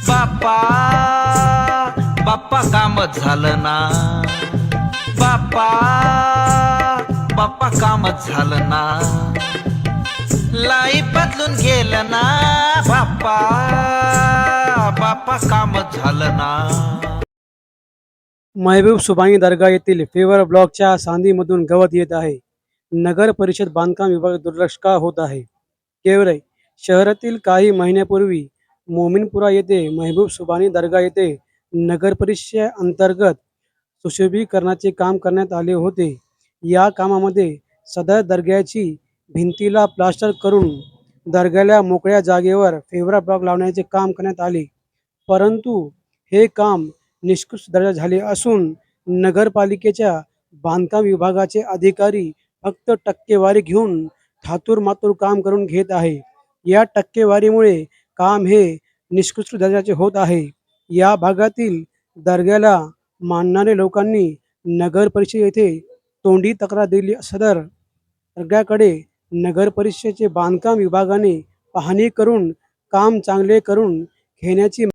बाप्पा बाप्पा कामच झालं ना, बाप्पा बाप्पा कामच झालं ना, लाईफ बदलून गेलं ना, बाप्पा बाप्पा कामच झालं ना. महबूब सुभानी दर्गा येथील फेवर ब्लॉकच्या सांदीमधून गवत येत आहे. नगर परिषद बांधकाम विभाग दुर्लक्ष का होत आहे? केवळ शहरातील काही महिन्यापूर्वी मोमिनपुरा येथे महबूब सुभानी दर्गा येथे नगर परिषद अंतर्गत सुशोभीकरणाचे काम करण्यात आले होते. या कामामध्ये सदर दर्ग्याची भिंतीला प्लास्टर करून दर्ग्याला मोकळ्या जागेवर फेवरा ब्लॉक लावण्याचे काम करण्यात आले. परंतु हे काम निष्कृष्ट दर्जा झाले असून नगरपालिकेच्या बांधकाम विभागाचे अधिकारी फक्त टक्केवारी घेऊन थातूरमातूर काम करून घेत आहे. या टक्केवारीमुळे काम हे निष्कृष्ट दर्जाचे होत आहे. या भागातील दर्ग्याला मानणारे लोकांनी नगर परिषद येथे तोंडी तक्रार दिली. सदर दर्ग्याकडे नगर परिषदेचे बांधकाम विभागाने पाहणी करून काम चांगले करून घेण्याची